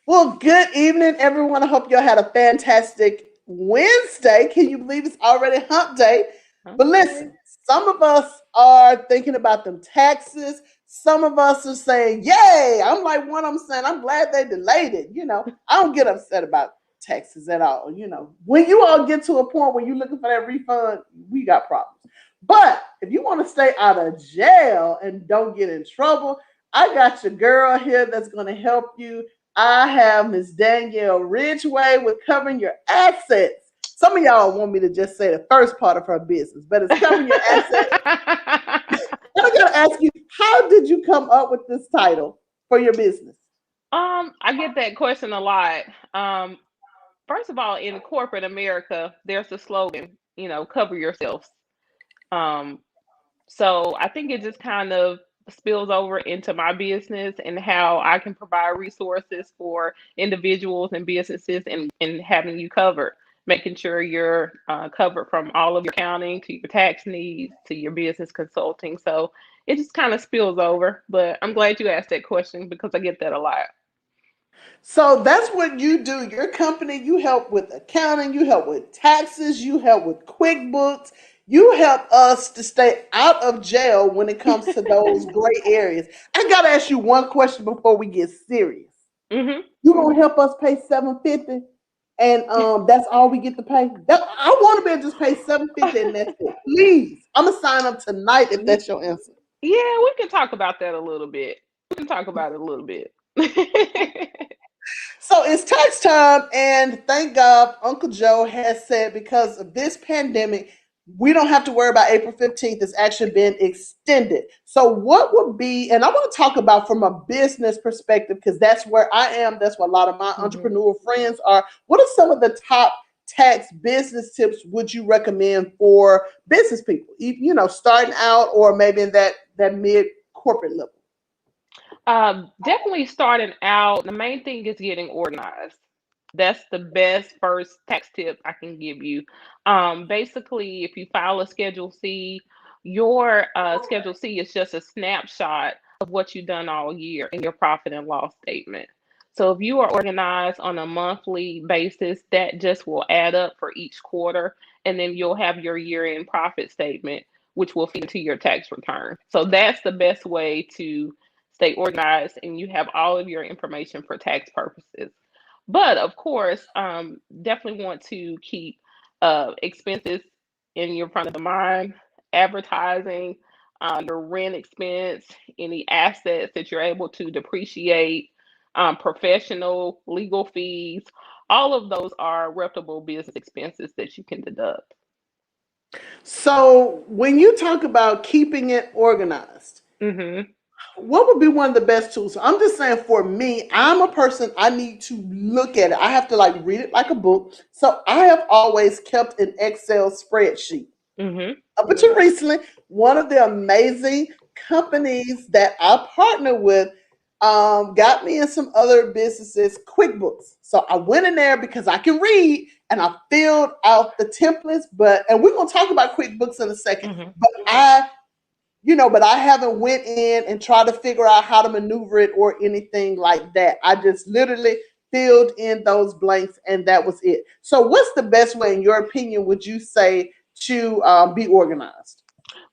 Well, good evening, everyone. I hope y'all had a fantastic Wednesday. Can you believe it's already hump day? But Okay. listen, some of us are thinking about them taxes. Some of us are saying, yay. I'm like one of them saying, I'm glad they delayed it. I don't get upset about taxes at all. When you all get to a point where you're looking for that refund, we got problems. But if you want to stay out of jail and don't get in trouble, I got your girl here that's going to help you. I have Miss Danielle Ridgway with covering your assets. Some of y'all want me to just say the first part of her business, but it's covering your assets. And I gotta ask you, how did you come up with this title for your business? I get that question a lot. Um, First of all, in corporate America, there's a slogan, cover yourselves. Um, so I think it just kind of spills over into my business and how I can provide resources for individuals and businesses and having you covered, making sure you're covered from all of your accounting to your tax needs to your business consulting. So it just kind of spills over. But I'm glad you asked that question because I get that a lot. So that's what you do. Your company, you help with accounting, you help with taxes, you help with QuickBooks, you help us to stay out of jail when it comes to those gray areas. I gotta ask you one question before we get serious. Hmm. You gonna help us pay 750, and that's all we get to pay. I want to be able to just pay 750 and that's it. Please, I'm gonna sign up tonight if that's your answer. Yeah, we can talk about that a little bit. We can talk about it a little bit. So it's tax time, and thank God Uncle Joe has said because of this pandemic, we don't have to worry about April 15th. It's actually been extended. So, what would be, and I want to talk about from a business perspective because that's where I am, that's where a lot of my Hmm. entrepreneurial friends are. What are some of the top tax business tips would you recommend for business people, starting out or maybe in that mid corporate level? Definitely starting out, the main thing is getting organized. That's the best first tax tip I can give you. Basically, if you file a Schedule C, your Schedule C is just a snapshot of what you've done all year in your profit and loss statement. So if you are organized on a monthly basis, that just will add up for each quarter, and then you'll have your year-end profit statement, which will feed into your tax return. So that's the best way to stay organized and you have all of your information for tax purposes. But of course, definitely want to keep expenses in your front of the mind, advertising, your rent expense, any assets that you're able to depreciate, professional legal fees. All of those are reputable business expenses that you can deduct. So, when you talk about keeping it organized, Hmm. what would be one of the best tools? So I'm just saying for me, I'm a person, I need to look at it. I have to like read it like a book. So I have always kept an Excel spreadsheet. Hmm. Up until recently, one of the amazing companies that I partner with got me in some other businesses, QuickBooks. So I went in there because I can read and I filled out the templates. And we're gonna talk about QuickBooks in a second. Hmm. But I haven't went in and tried to figure out how to maneuver it or anything like that. I just literally filled in those blanks and that was it. So, what's the best way, in your opinion, would you say to be organized?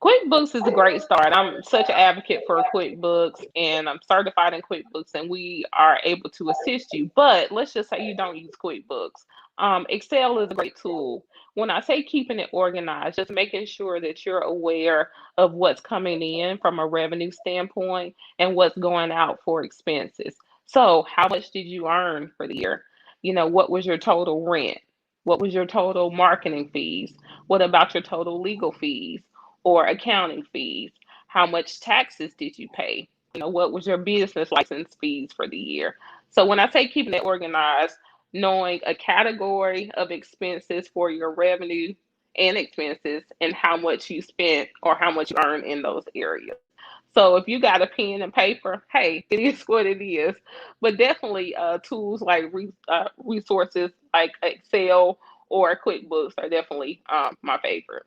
QuickBooks is a great start. I'm such an advocate for QuickBooks and I'm certified in QuickBooks and we are able to assist you. But let's just say you don't use QuickBooks. Excel is a great tool. When I say keeping it organized, just making sure that you're aware of what's coming in from a revenue standpoint and what's going out for expenses. So, how much did you earn for the year? What was your total rent? What was your total marketing fees? What about your total legal fees? Or accounting fees? How much taxes did you pay? What was your business license fees for the year? So when I say keeping it organized, knowing a category of expenses for your revenue and expenses and how much you spent or how much you earn in those areas. So if you got a pen and paper, hey, it is what it is. But definitely tools like resources like Excel or QuickBooks are definitely my favorite.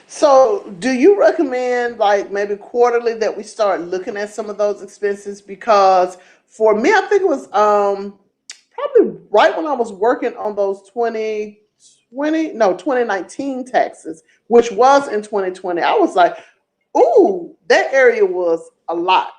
So, do you recommend like maybe quarterly that we start looking at some of those expenses? Because For me, I think it was probably right when I was working on those 2019 taxes, which was in 2020. I was like, ooh, that area was a lot.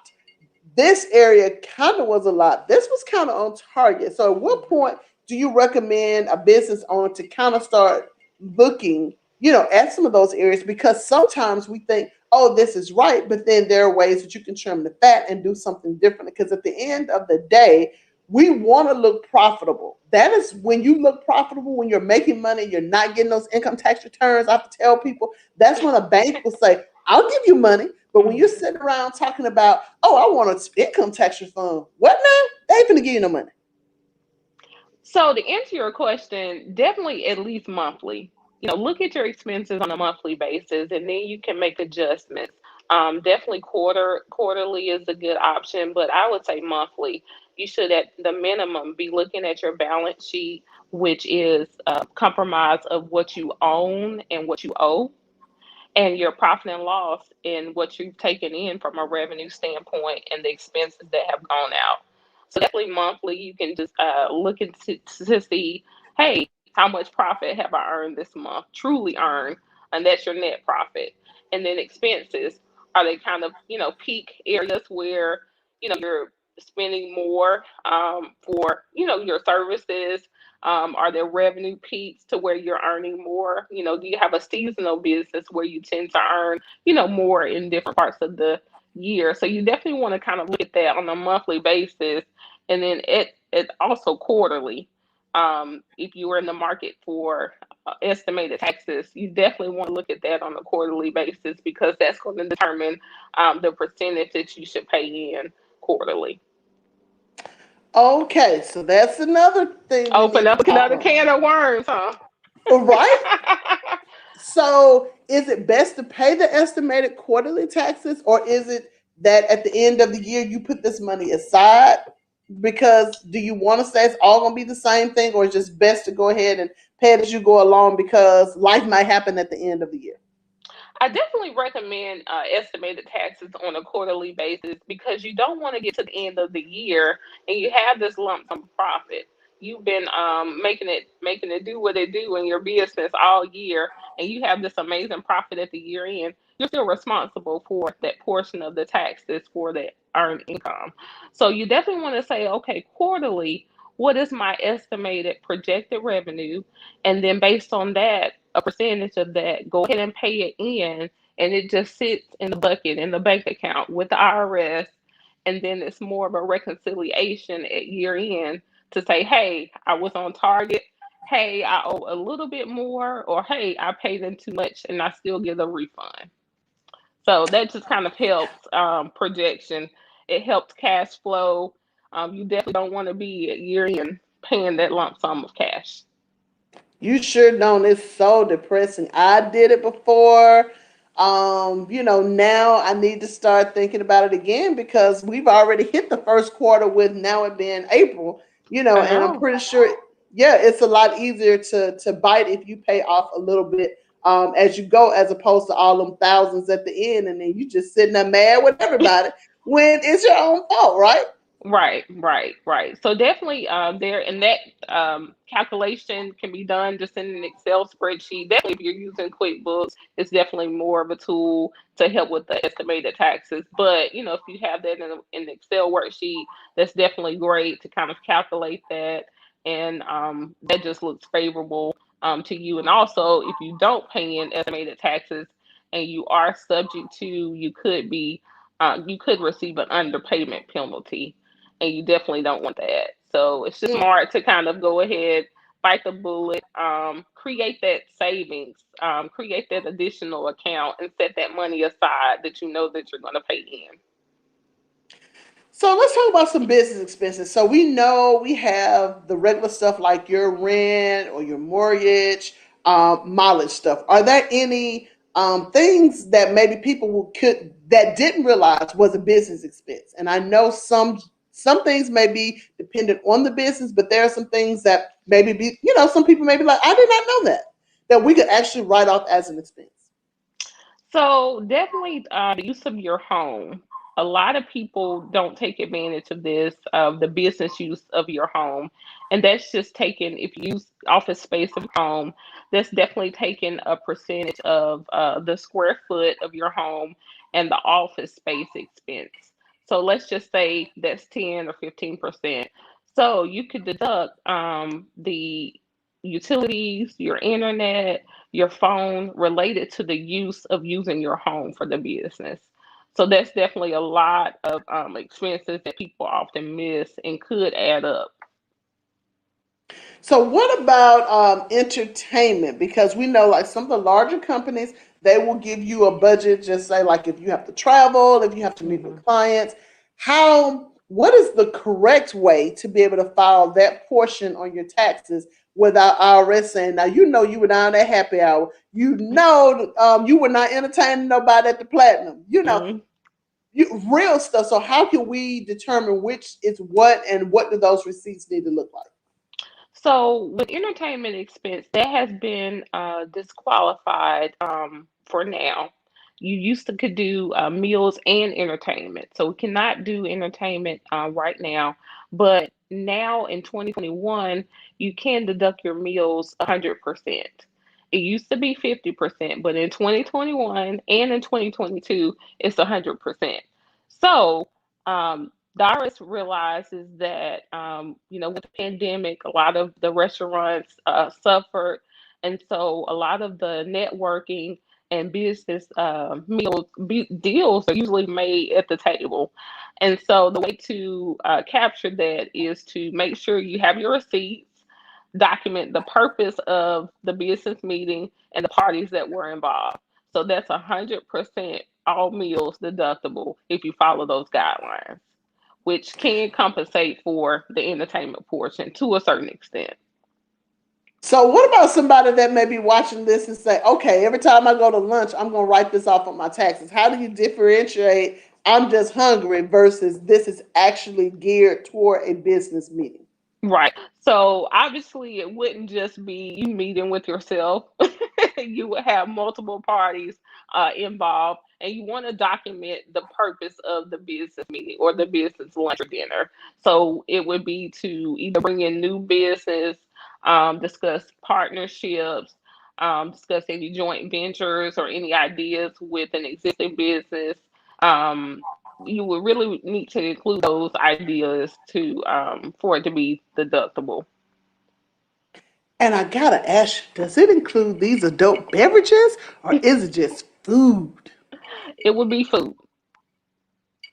This area kind of was a lot. This was kind of on target. So, at what point do you recommend a business owner to kind of start looking, at some of those areas? Because sometimes we think, oh, this is right, but then there are ways that you can trim the fat and do something different. Because at the end of the day, we want to look profitable. That is when you look profitable, when you're making money, you're not getting those income tax returns. I have to tell people that's when a bank will say, I'll give you money. But when you're sitting around talking about, oh, I want an income tax refund, what now? They ain't finna give you no money. So to answer your question, definitely at least monthly. Look at your expenses on a monthly basis, and then you can make adjustments. Definitely quarterly is a good option, but I would say monthly. You should, at the minimum, be looking at your balance sheet, which is a compromise of what you own and what you owe, and your profit and loss in what you've taken in from a revenue standpoint and the expenses that have gone out. So definitely monthly, you can just look to see, hey, how much profit have I earned this month? Truly earned, and that's your net profit. And then expenses, are they kind of peak areas where you're spending more for your services? Are there revenue peaks to where you're earning more? Do you have a seasonal business where you tend to earn, more in different parts of the year? So you definitely want to kind of look at that on a monthly basis, and then it also quarterly. If you were in the market for estimated taxes, you definitely want to look at that on a quarterly basis because that's going to determine the percentage that you should pay in quarterly. Okay, so that's another thing we Open need to up talk another on. can of worms, huh? Right? So is it best to pay the estimated quarterly taxes, or is it that at the end of the year you put this money aside? Because do you want to say it's all going to be the same thing, or is it just best to go ahead and pay it as you go along because life might happen at the end of the year? I definitely recommend estimated taxes on a quarterly basis because you don't want to get to the end of the year and you have this lump sum profit. You've been making it do what it do in your business all year, and you have this amazing profit at the year end. You're still responsible for that portion of the taxes for that earned income. So you definitely want to say, okay, quarterly, what is my estimated projected revenue? And then based on that, a percentage of that, go ahead and pay it in, and it just sits in the bucket in the bank account with the IRS. And then it's more of a reconciliation at year end to say, hey, I was on target. Hey, I owe a little bit more, or hey, I paid in too much and I still get a refund. So that just kind of helps projection. It helps cash flow. You definitely don't want to be at year end paying that lump sum of cash. You sure don't. It's so depressing. I did it before. Now I need to start thinking about it again because we've already hit the first quarter with now it being April, I and I'm know. pretty sure, yeah, it's a lot easier to bite if you pay off a little bit as you go, as opposed to all them thousands at the end, and then you just sitting there mad with everybody when it's your own fault, right? Right, right, right. So definitely, there and that calculation can be done just in an Excel spreadsheet. Definitely, if you're using QuickBooks, it's definitely more of a tool to help with the estimated taxes. But if you have that in an Excel worksheet, that's definitely great to kind of calculate that, and that just looks favorable to you. And also, if you don't pay in estimated taxes and you are subject to, you could receive an underpayment penalty, and you definitely don't want that. So it's just Mm. smart to kind of go ahead, bite the bullet, create that savings, create that additional account, and set that money aside that you know that you're going to pay in. So let's talk about some business expenses. So we know we have the regular stuff like your rent or your mortgage, mileage stuff. Are there any things that maybe people could that didn't realize was a business expense? And I know some things may be dependent on the business, but there are some things that maybe be some people may be like, I did not know that we could actually write off as an expense. So definitely the use of your home. a lot of people don't take advantage of this, of the business use of your home. And that's just taking, if you use office space of your home, that's definitely taking a percentage of the square foot of your home and the office space expense. So let's just say that's 10 or 15%. So you could deduct the utilities, your internet, your phone related to the use of using your home for the business. So that's definitely a lot of expenses that people often miss and could add up. So what about entertainment? Because we know like some of the larger companies, they will give you a budget, just say like if you have to travel, if you have to meet with Hmm. clients, what is the correct way to be able to file that portion on your taxes without IRS saying, now you know you were down at happy hour, you know you were not entertaining nobody at the platinum, Hmm. real stuff. So how can we determine which is what and what do those receipts need to look like? So with entertainment expense, that has been disqualified for now. You used to could do meals and entertainment, so we cannot do entertainment right now. But now in 2021, you can deduct your meals 100%. It used to be 50%, but in 2021 and in 2022, it's 100%. So the IRS realizes that, with the pandemic, a lot of the restaurants suffered. And so a lot of the networking and business deals are usually made at the table. And so the way to capture that is to make sure you have your receipts, document the purpose of the business meeting and the parties that were involved. So that's 100% all meals deductible if you follow those guidelines, which can compensate for the entertainment portion to a certain extent. So what about somebody that may be watching this and say, okay, every time I go to lunch, I'm going to write this off on my taxes. How do you differentiate I'm just hungry versus this is actually geared toward a business meeting? Right. So obviously, it wouldn't just be you meeting with yourself. You would have multiple parties involved, and you want to document the purpose of the business meeting or the business lunch or dinner. So it would be to either bring in new business, discuss partnerships, discuss any joint ventures or any ideas with an existing business. Um, you would really need to include those ideas to for it to be deductible. And I got to ask you, does it include these adult beverages or is it just food? It would be food.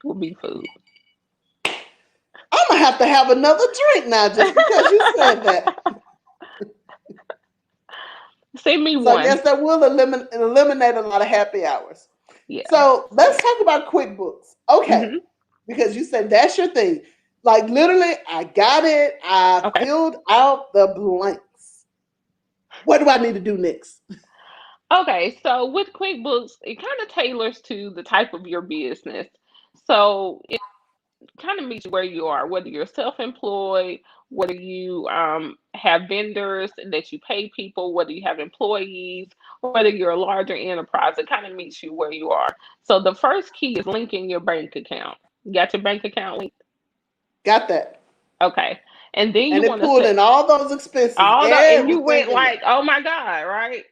It would be food. I'm going to have another drink now just because you said that. Send me So, one. yes, that will eliminate a lot of happy hours. Yeah. So, let's talk about QuickBooks. Okay, Hmm. because you said that's your thing. Like literally, I got it. I Okay. filled out the blanks. What do I need to do next? Okay. So with QuickBooks, it kind of tailors to the type of your business. So kind of meets where you are, whether you're self-employed, whether you have vendors that you pay people, whether you have employees, or whether you're a larger enterprise. It kind of meets you where you are. So the first key is linking your bank account. You got your bank account linked? Got that. Okay. And then you And it want to pulled set in all those expenses, all the, and you everything went in there. like, oh my God, right?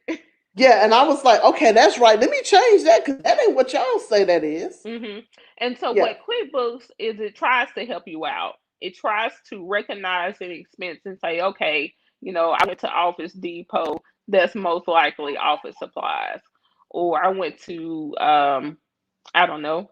Yeah, and I was like, okay, that's right. Let me change that because that ain't what y'all say that is. Hmm. And so Yeah. what QuickBooks is, it tries to help you out. It tries to recognize an expense and say, okay, I went to Office Depot. That's most likely office supplies. Or I went to, I don't know,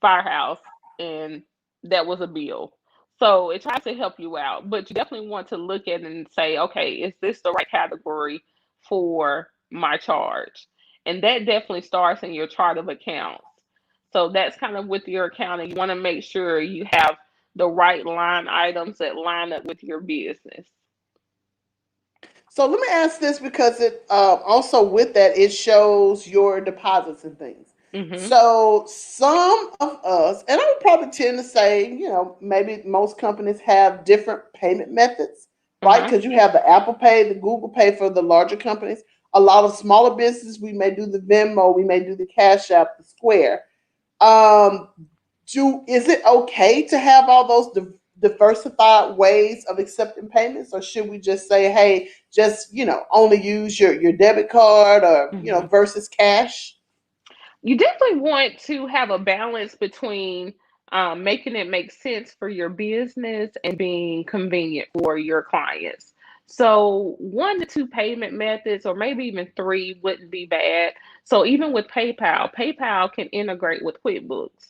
Firehouse, and that was a bill. So it tries to help you out, but you definitely want to look at it and say, okay, is this the right category for my charge? And that definitely starts in your chart of accounts. So that's kind of with your accounting. You want to make sure you have the right line items that line up with your business. So let me ask this because it also with that it shows your deposits and things. Hmm. So some of us, and I would probably tend to say, maybe most companies have different payment methods, right? Uh-huh. Because you have the Apple Pay, the Google Pay for the larger companies. A lot of smaller businesses, we may do the Venmo, we may do the Cash App, the Square. Um, is it okay to have all those diversified ways of accepting payments, or should we just say, hey, just only use your debit card, or Mhm. versus cash? You definitely want to have a balance between making it make sense for your business and being convenient for your clients. So, one to two payment methods, or maybe even three, wouldn't be bad. So, even with PayPal, PayPal can integrate with QuickBooks.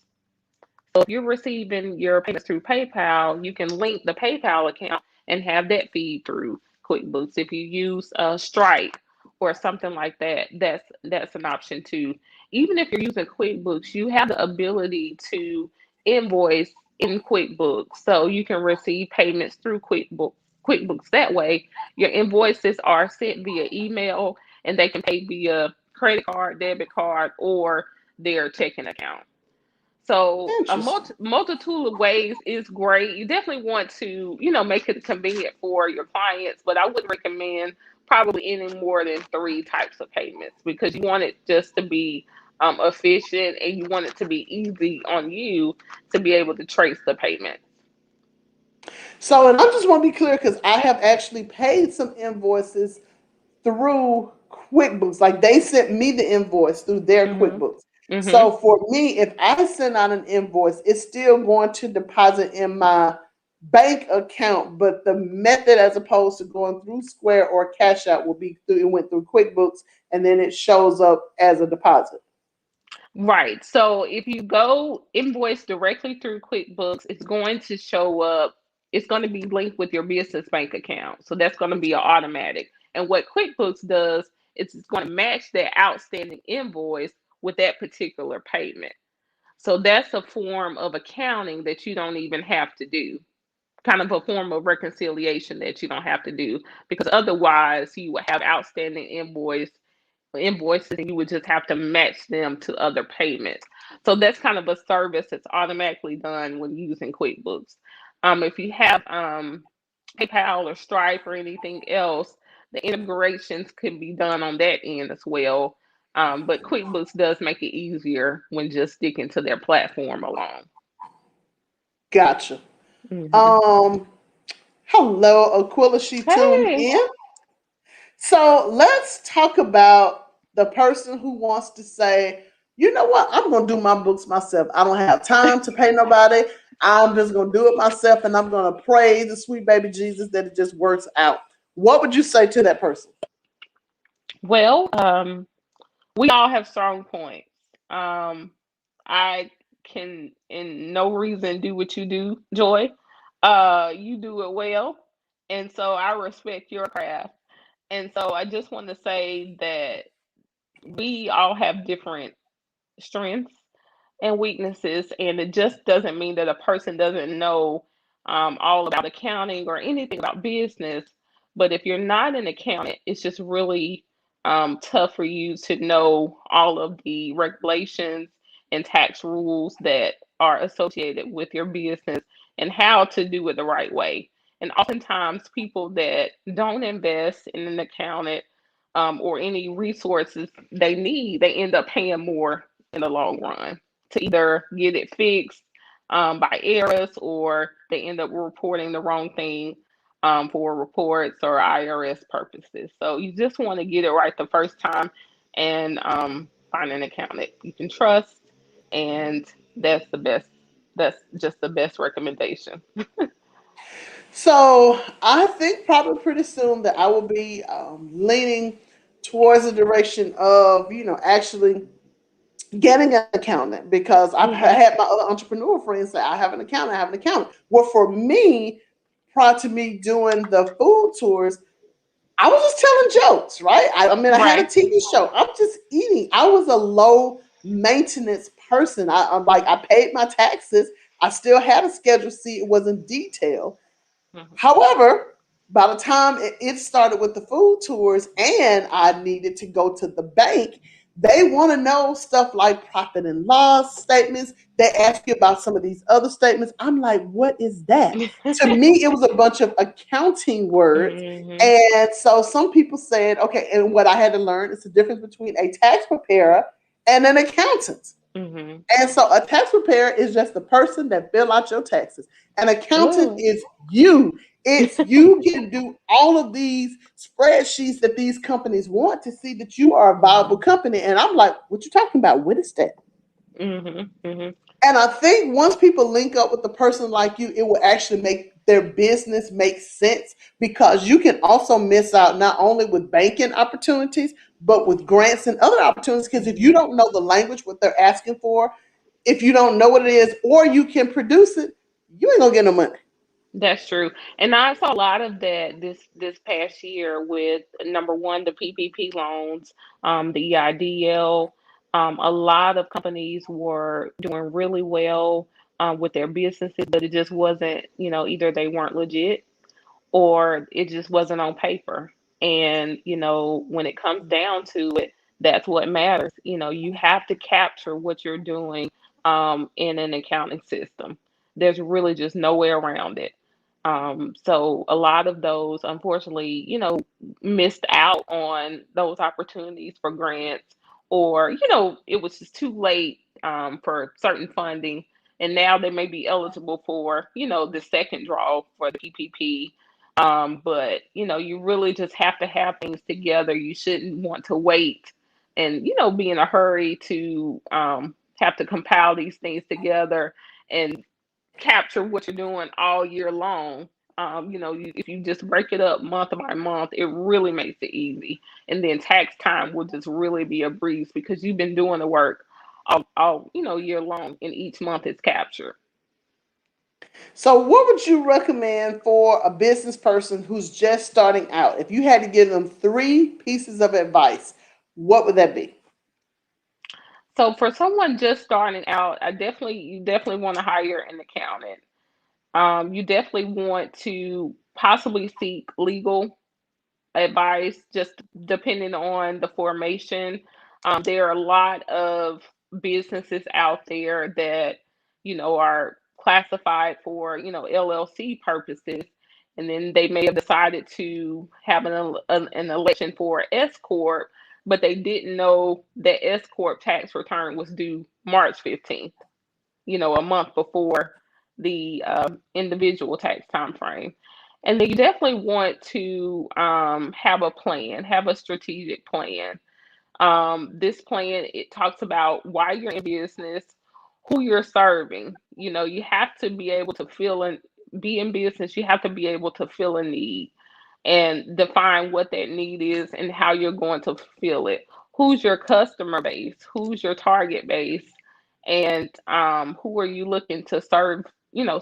So if you're receiving your payments through PayPal, you can link the PayPal account and have that feed through QuickBooks. If you use Stripe or something like that, that's an option too. Even if you're using QuickBooks, you have the ability to invoice in QuickBooks, so you can receive payments through QuickBooks that way. Your invoices are sent via email, and they can pay via credit card, debit card, or their checking account. So a Interesting. multitude of ways is great. You definitely want to, make it convenient for your clients, but I wouldn't recommend probably any more than three types of payments because you want it just to be efficient and you want it to be easy on you to be able to trace the payment. So, and I just want to be clear, because I have actually paid some invoices through QuickBooks. Like, they sent me the invoice through their Mm-hmm. QuickBooks. Mm-hmm. So for me, if I send out an invoice, it's still going to deposit in my bank account, but the method, as opposed to going through Square or Cash App, will be through, it went through QuickBooks, and then it shows up as a deposit. Right. So if you go invoice directly through QuickBooks, it's going to show up, it's going to be linked with your business bank account. So that's going to be an automatic. And what QuickBooks does is it's going to match that outstanding invoice with that particular payment. So that's a form of accounting that you don't even have to do. Kind of a form of reconciliation that you don't have to do because otherwise you would have outstanding invoices and you would just have to match them to other payments. So that's kind of a service that's automatically done when using QuickBooks. If you have PayPal or Stripe or anything else, the integrations can be done on that end as well. But QuickBooks does make it easier when just sticking to their platform alone. Gotcha. Hmm. Um, Hello, Aquila. She tuned Hey. in. So let's talk about the person who wants to say, you know what, I'm going to do my books myself. I don't have time to pay nobody. I'm just going to do it myself, and I'm going to pray the sweet baby Jesus that it just works out. What would you say to that person? Well, we all have strong points. Um, I can, in no reason, do what you do, Joy. You do it well, and so I respect your craft. And so I just want to say that we all have different strengths and weaknesses, and it just doesn't mean that a person doesn't know all about accounting or anything about business. But if you're not an accountant, it's just really tough for you to know all of the regulations and tax rules that are associated with your business and how to do it the right way. And oftentimes, people that don't invest in an accountant or any resources they need, they end up paying more in the long run to either get it fixed by errors or they end up reporting the wrong thing for reports or IRS purposes. So you just want to get it right the first time and find an accountant you can trust, and that's the best. That's just the best recommendation. So I think probably pretty soon that I will be leaning towards the direction of, actually getting an accountant, because I've Hmm. had my other entrepreneur friends say, I have an accountant, I have an accountant. Well, for me, prior to me doing the food tours, I was just telling jokes, right? I mean, I had a Right. TV show. I'm just eating. I was a low maintenance person. I'm like, I paid my taxes. I still had a schedule C. It wasn't detailed. Hmm. However, by the time it started with the food tours and I needed to go to the bank, they want to know stuff like profit and loss statements. They ask you about some of these other statements. I'm like, what is that? To me, it was a bunch of accounting words. Hmm. And so some people said, okay, and what I had to learn is the difference between a tax preparer and an accountant. Mm-hmm. And so a tax preparer is just the person that fill out your taxes. An accountant Oh. is you. It's you can do all of these spreadsheets that these companies want to see that you are a viable company. And I'm like, what you talking about? What is that? Mm-hmm. Mm-hmm. And I think once people link up with a person like you, it will actually make their business make sense, because you can also miss out not only with banking opportunities, but with grants and other opportunities. Because if you don't know the language, what they're asking for, if you don't know what it is, or you can produce it, you ain't gonna get no money. That's true. And I saw a lot of that this past year with number one, the PPP loans, the EIDL. A lot of companies were doing really well with their businesses, but it just wasn't, either they weren't legit or it just wasn't on paper. And, when it comes down to it, that's what matters. You have to capture what you're doing in an accounting system. There's really just no way around it. So a lot of those, unfortunately, missed out on those opportunities for grants, or, it was just too late for certain funding. And now they may be eligible for, the second draw for the PPP. But you really just have to have things together. You shouldn't want to wait and be in a hurry to have to compile these things together and capture what you're doing all year long. If you just break it up month by month, it really makes it easy. And then tax time will just really be a breeze because you've been doing the work all year long, and each month is captured. So, what would you recommend for a business person who's just starting out? If you had to give them three pieces of advice, what would that be? So for someone just starting out, you definitely want to hire an accountant. You definitely want to possibly seek legal advice, just depending on the formation. There are a lot of businesses out there that, are classified for, LLC purposes. And then they may have decided to have an election for S Corp, but they didn't know that S Corp tax return was due March 15th, a month before the individual tax time frame. And then you definitely want to have a plan, have a strategic plan. This plan, it talks about why you're in business, who you're serving. You have to be able to be in business. You have to be able to fill a need and define what that need is and how you're going to fill it. Who's your customer base? Who's your target base? And who are you looking to serve,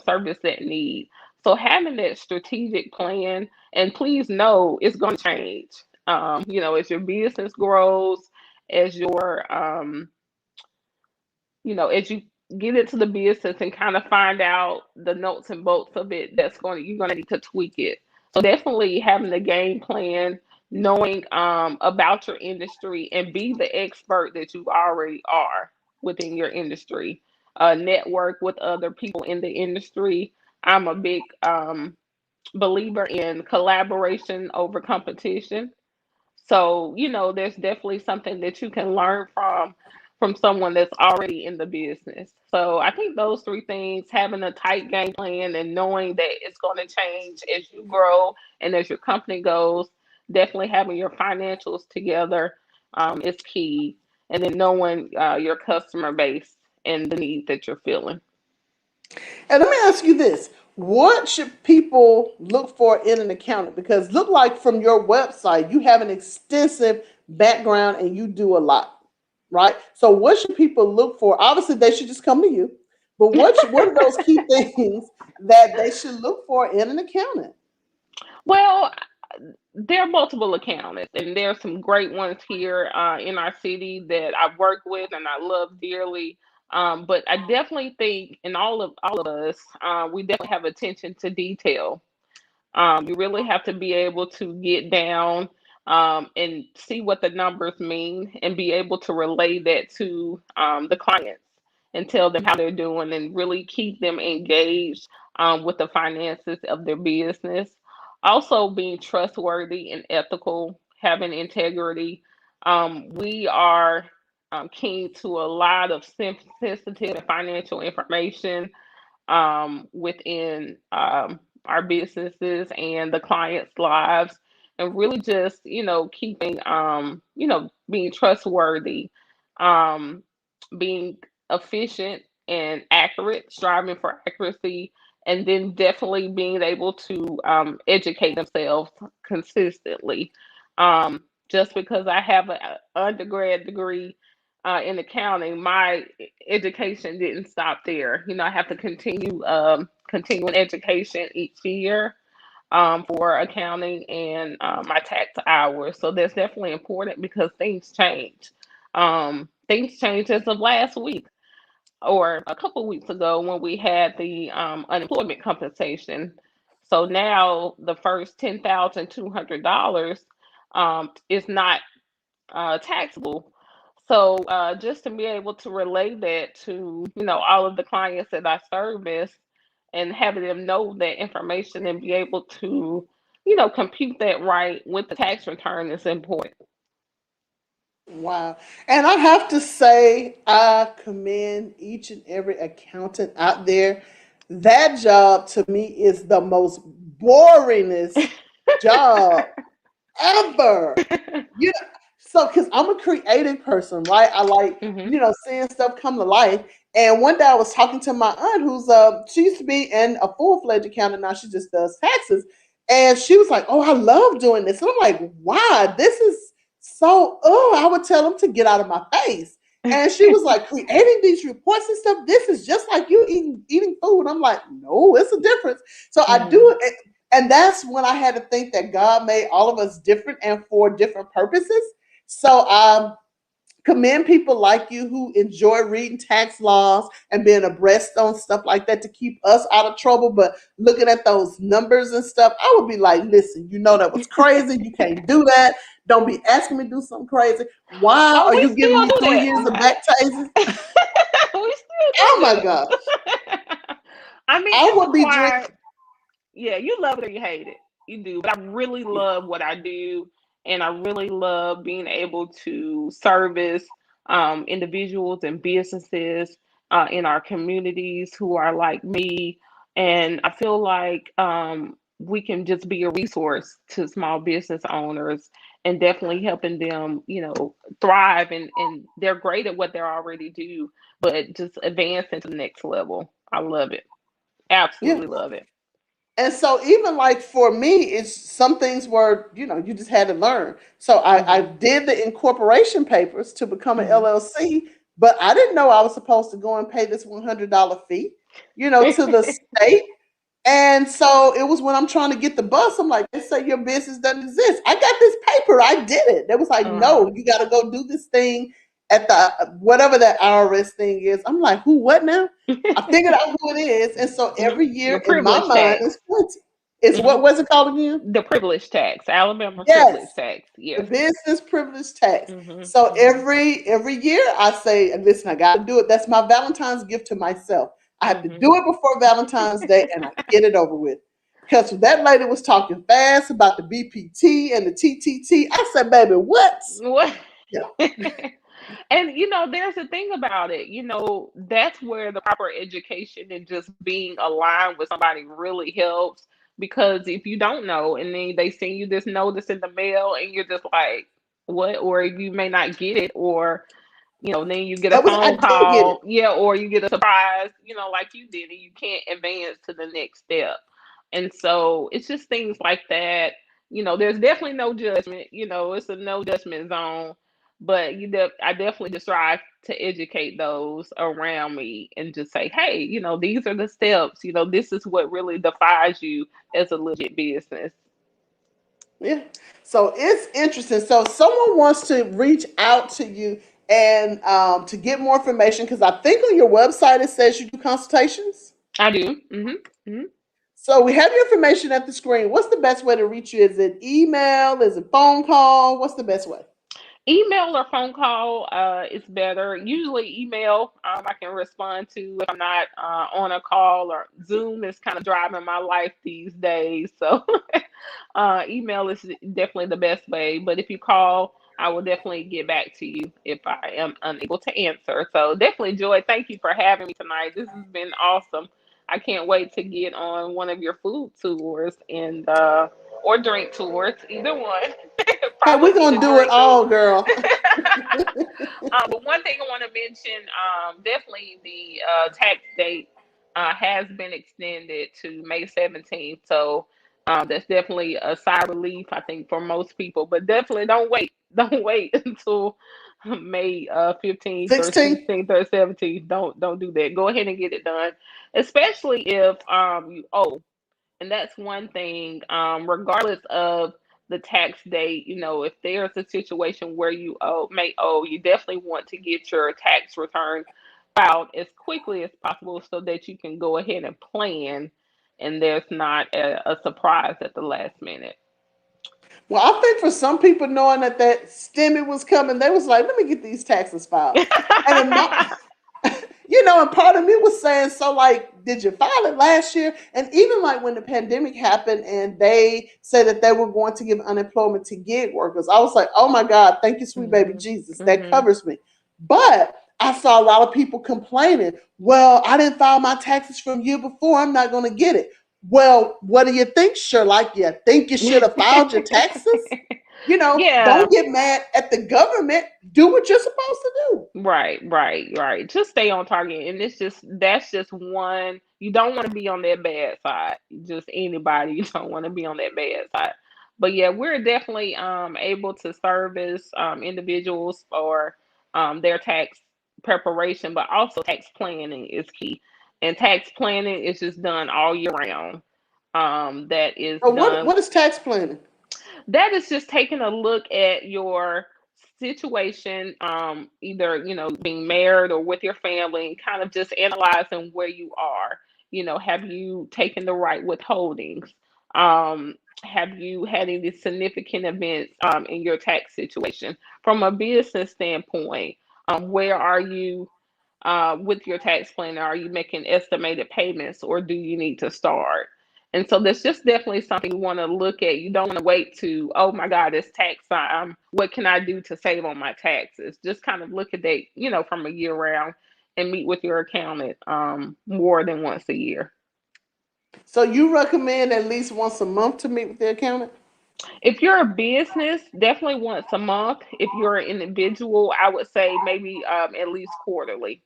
service that need? So having that strategic plan, and please know it's going to change. As your business grows, as as you get into the business and kind of find out the nuts and bolts of it, you're going to need to tweak it. So definitely having a game plan, knowing about your industry, and be the expert that you already are within your industry. Network with other people in the industry. I'm a big believer in collaboration over competition. So, there's definitely something that you can learn from someone that's already in the business. So I think those three things, having a tight game plan and knowing that it's going to change as you grow and as your company goes, definitely having your financials together is key. And then knowing your customer base and the needs that you're filling. And let me ask you this. What should people look for in an accountant? Because look like from your website, you have an extensive background and you do a lot, right? So what should people look for? Obviously, they should just come to you. But what are those key things that they should look for in an accountant? Well, there are multiple accountants, and there are some great ones here in our city that I've worked with and I love dearly. But I definitely think, in all of us, we definitely have attention to detail. You really have to be able to get down and see what the numbers mean, and be able to relay that to the clients and tell them how they're doing, and really keep them engaged with the finances of their business. Also, being trustworthy and ethical, having integrity. We are keen to a lot of sensitive and financial information within our businesses and the clients' lives, and really just, keeping, being trustworthy, um, being efficient and accurate, striving for accuracy, and then definitely being able to educate themselves consistently. Just because I have an undergrad degree in accounting, my education didn't stop there. I have to continuing education each year for accounting and my tax hours. So that's definitely important because things change. Things changed as of last week or a couple of weeks ago when we had the unemployment compensation. So now the first $10,200 is not taxable. So just to be able to relay that to all of the clients that I service and having them know that information and be able to compute that right with the tax return is important. Wow. And I have to say, I commend each and every accountant out there. That job to me is the most boringest job ever. You know, so because I'm a creative person, right? I like, Hmm. seeing stuff come to life. And one day I was talking to my aunt who's she used to be in a full-fledged accountant, now she just does taxes. And she was like, "Oh, I love doing this." And I'm like, "Why? This is so, oh, I would tell them to get out of my face." And she was like, "Creating these reports and stuff, this is just like you eating food." I'm like, "No, it's a difference." So I Hmm. do it. And that's when I had to think that God made all of us different and for different purposes. So commend people like you who enjoy reading tax laws and being abreast on stuff like that to keep us out of trouble. But looking at those numbers and stuff, I would be like, "Listen, that was crazy. You can't do that. Don't be asking me to do something crazy. Why Oh, are we you giving still me do 3 years of back tasers?" that. We still Oh do my gosh. that. I mean, I it's would be drinking. required. Yeah, you love it or you hate it. You do. But I really love what I do. And I really love being able to service individuals and businesses in our communities who are like me. And I feel like we can just be a resource to small business owners and definitely helping them, thrive. And they're great at what they already do, but just advancing to the next level. I love it. Yeah. Absolutely love it. And so even like for me, it's some things were, you just had to learn. So I Hmm. did the incorporation papers to become an Hmm. LLC, but I didn't know I was supposed to go and pay this $100 fee, to the state. And so it was when I'm trying to get the bus, I'm like, "They say your business doesn't exist." I got this paper, I did it. They was like, "No, you got to go do this thing at the whatever that IRS thing is." I'm like, "Who? What now?" I figured out who it is, and so Hmm. every year Your in my privilege mind tax. is 20. It's Hmm. what was it called again? The privilege tax, Alabama Yes, privilege tax. the Yes. business privilege tax. Hmm. So Hmm. every year I say, "Listen, I got to do it." That's my Valentine's gift to myself. I have to Hmm. do it before Valentine's Day, and I get it over with. Because that lady was talking fast about the BPT and the TTT. I said, "Baby, what?" What? Yeah, And there's a thing about it. That's where the proper education and just being aligned with somebody really helps. Because if you don't know, and then they send you this notice in the mail, and you're just like, "What?" Or you may not get it, or then you get a I phone didn't get it. call, yeah, or you get a surprise, like you did, and you can't advance to the next step. And so it's just things like that. There's definitely no judgment. It's a no judgment zone. But I definitely just try to educate those around me and just say, hey, these are the steps. This is what really defines you as a legit business. Yeah. So it's interesting. So if someone wants to reach out to you and to get more information, because I think on your website it says you do consultations. I do. Hmm. Hmm. So we have your information at the screen. What's the best way to reach you? Is it email? Is it phone call? What's the best way? Email or phone call is better. Usually email I can respond to if I'm not on a call, or Zoom is kind of driving my life these days. So email is definitely the best way. But if you call, I will definitely get back to you if I am unable to answer. So definitely, Joy, thank you for having me tonight. This has been awesome. I can't wait to get on one of your food tours and or drink tours, either one. Hey, Probably we're be gonna the do it drink all, tour. girl. But one thing I want to mention, definitely the tax date has been extended to May 17th. So that's definitely a sigh of relief, I think, for most people. But definitely don't wait. Don't wait until May 15th or 16. 16th or 17th. Don't do that. Go ahead and get it done, especially if you owe. And that's one thing, regardless of the tax date, if there's a situation where you may owe, you definitely want to get your tax return filed as quickly as possible so that you can go ahead and plan and there's not a surprise at the last minute. Well, I think for some people, knowing that stimmy was coming, they was like, "Let me get these taxes filed." And in my, and part of me was saying, "So, like, did you file it last year?" And even like when the pandemic happened, and they said that they were going to give unemployment to gig workers, I was like, "Oh my God, thank you, sweet baby Hmm. Jesus, that Hmm. covers me." But I saw a lot of people complaining. Well, I didn't file my taxes from year before. I'm not going to get it. Well, what do you think, Sherlock? You think you should have filed your taxes? Yeah. Don't get mad at the government. Do what you're supposed to do. Right, right, right. Just stay on target. And that's just one, you don't want to be on that bad side. Just anybody, you don't want to be on that bad side. But yeah, we're definitely able to service individuals for their tax preparation, but also tax planning is key. And tax planning is just done all year round. That is So what done what is tax planning? that is just taking a look at your situation, either being married or with your family, and kind of just analyzing where you are. Have you taken the right withholdings? Have you had any significant events in your tax situation? From a business standpoint, where are you with your tax planner? Are you making estimated payments, or do you need to start? And so that's just definitely something you want to look at. You don't want to wait to, oh my God, it's tax time. What can I do to save on my taxes? Just kind of look at that, from a year round and meet with your accountant more than once a year. So you recommend at least once a month to meet with the accountant? If you're a business, definitely once a month. If you're an individual, I would say maybe at least quarterly.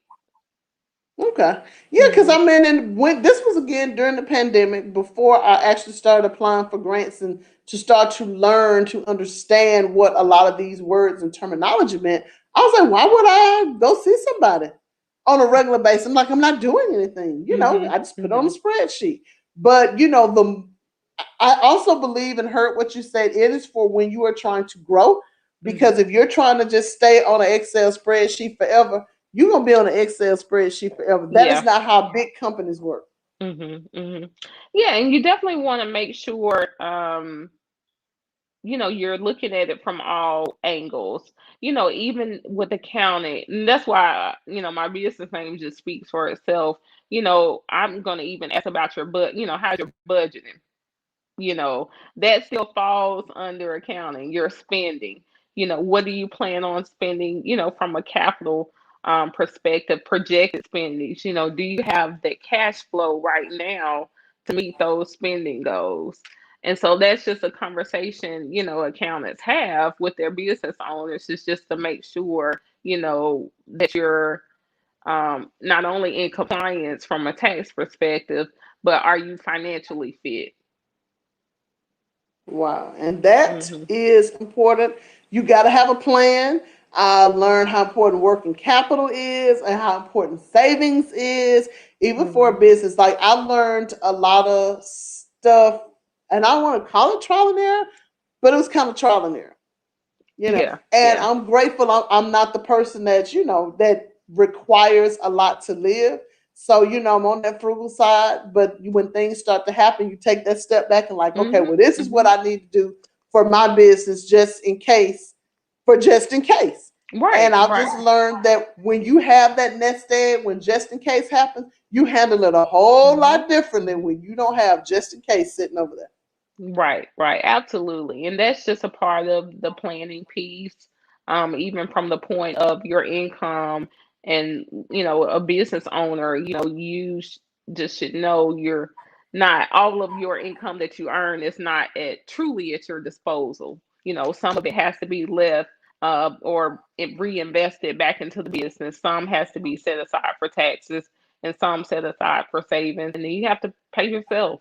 Okay. Yeah, because Hmm. I mean, and when this was again during the pandemic, before I actually started applying for grants and to start to learn to understand what a lot of these words and terminology meant, I was like, why would I go see somebody on a regular basis? I'm like, I'm not doing anything. Hmm. I just put on a Hmm. spreadsheet. But the I also believe and heard what you said. It is for when you are trying to grow. Because Hmm. if you're trying to just stay on an Excel spreadsheet forever, you're gonna be on an Excel spreadsheet forever. That is Yeah. not how big companies work. Hmm. Hmm. Yeah, and you definitely want to make sure you're looking at it from all angles. Even with accounting, and that's why my business name just speaks for itself. I'm going to even ask about how's your budgeting. That still falls under accounting. Your spending, what do you plan on spending, from a capital perspective, projected spendings. Do you have the cash flow right now to meet those spending goals? And so that's just a conversation, accountants have with their business owners, is just to make sure, that you're not only in compliance from a tax perspective, but are you financially fit? Wow. And that Hmm. is important. You got to have a plan. I learned how important working capital is and how important savings is, even for a Hmm. business. Like I learned a lot of stuff, and I don't want to call it trial and error, but it was kind of trial and error. Yeah, And yeah. I'm grateful I'm not the person that requires a lot to live. So I'm on that frugal side, but when things start to happen, you take that step back and like, okay, Hmm. well, this is what Hmm. I need to do for my business just in case, for just in case. Right, And I've right. just learned that when you have that nest egg, when just in case happens, you handle it a whole Hmm. lot different than Hmm. when you don't have just in case sitting over there. Right, right. Absolutely. And that's just a part of the planning piece. even from the point of your income. And, a business owner, you just should know you're not, all of your income that you earn is not truly at your disposal. Some of it has to be left or reinvested back into the business. Some has to be set aside for taxes, and some set aside for savings, and then you have to pay yourself.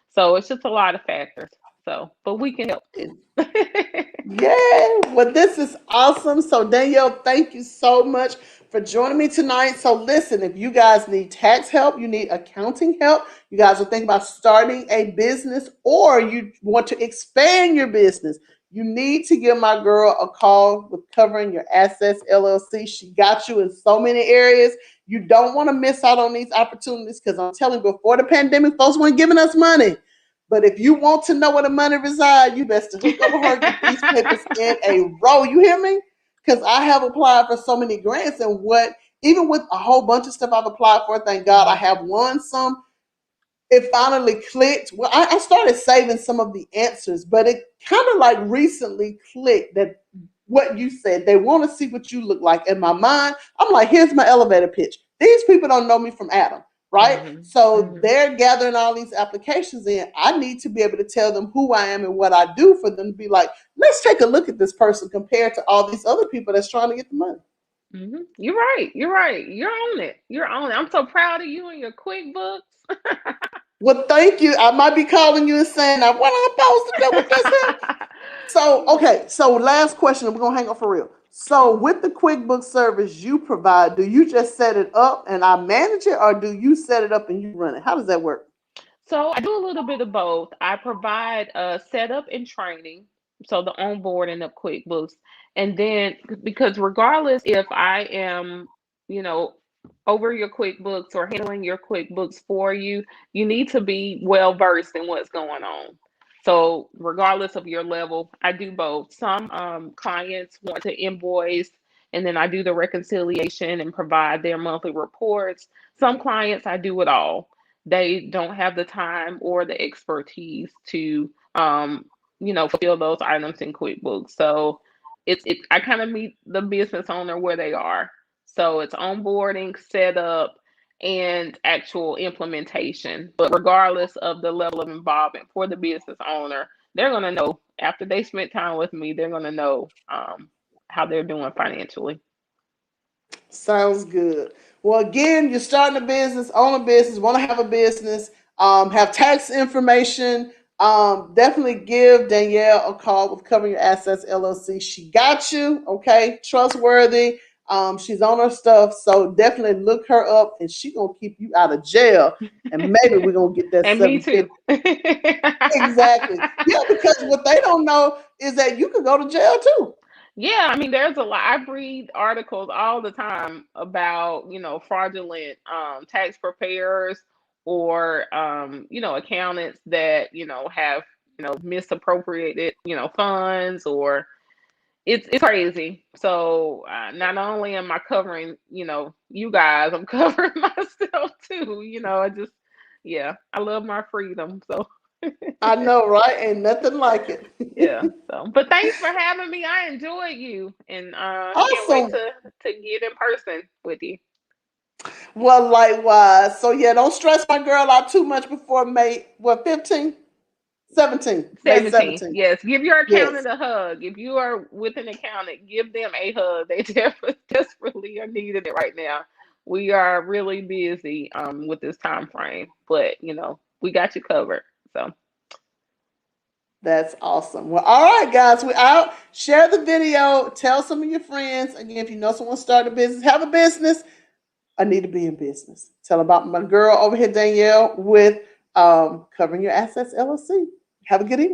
So it's just a lot of factors. So, but we can help. Yeah, well, this is awesome. So, Danielle, thank you so much for joining me tonight. So, listen, if you guys need tax help, you need accounting help, you guys are thinking about starting a business, or you want to expand your business, you need to give my girl a call with Covering Your Assets LLC. She got you in so many areas. You don't want to miss out on these opportunities, because I'm telling you, before the pandemic, folks weren't giving us money. But if you want to know where the money resides, you best to hook up with her, get these papers in a row. You hear me? Because I have applied for so many grants, and even with a whole bunch of stuff I've applied for, thank God I have won some. It finally clicked. Well, I started saving some of the answers, but it kind of like recently clicked that what you said, they want to see what you look like. In my mind, I'm like, here's my elevator pitch. These people don't know me from Adam, right? So they're gathering all these applications in. I need to be able to tell them who I am and what I do for them to be like, let's take a look at this person compared to all these other people that's trying to get the money. You're right. You're right. You're on it. You're on it. I'm so proud of you and your QuickBooks. Well, thank you. I might be calling you and saying, now, what I'm supposed to do with this here? So, okay. So, last question. We're going to hang up for real. So, with the QuickBooks service you provide, do you just set it up and I manage it, or do you set it up and you run it? How does that work? So I do a little bit of both. I provide setup and training, so the onboarding of QuickBooks, and then because regardless if I am, you know, over your QuickBooks or handling your QuickBooks for you, you need to be well versed in what's going on. So regardless of your level, I do both. Some clients want to invoice, and then I do the reconciliation and provide their monthly reports. Some clients, I do it all. They don't have the time or the expertise to fulfill those items in QuickBooks. So I kind of meet the business owner where they are. So it's onboarding, setup, and actual implementation. But regardless of the level of involvement for the business owner, they're gonna know after they spent time with me, they're gonna know how they're doing financially. Sounds good. Well, again, you're starting a business, own a business, want to have a business, have tax information. Definitely give Danielle a call with Covering Your Assets LLC. She got you, okay? Trustworthy. She's on her stuff, so definitely look her up, and she gonna keep you out of jail. And maybe we're gonna get that And me 750. too. Exactly. Yeah, because what they don't know is that you could go to jail too. Yeah, I mean, there's a lot. I read articles all the time about, fraudulent tax preparers or, accountants that, have, misappropriated, funds or it's crazy. So not only am I covering, you guys, I'm covering myself too. I just, yeah, I love my freedom. So. I know, right? Ain't nothing like it. Yeah. So, but thanks for having me. I enjoyed you, and can't wait Awesome. to get in person with you. Well, likewise. So yeah, don't stress my girl out too much before May, what, 15? 17. May 17. 17th. Yes. Give your Yes. accountant a hug. If you are with an accountant, give them a hug. They desperately are needed it right now. We are really busy with this time frame, but we got you covered. So. That's awesome. Well, all right, guys, we're out. Share the video. Tell some of your friends. Again, if you know someone start a business, have a business. I need to be in business. Tell about my girl over here, Danielle, with Covering Your Assets LLC. Have a good evening.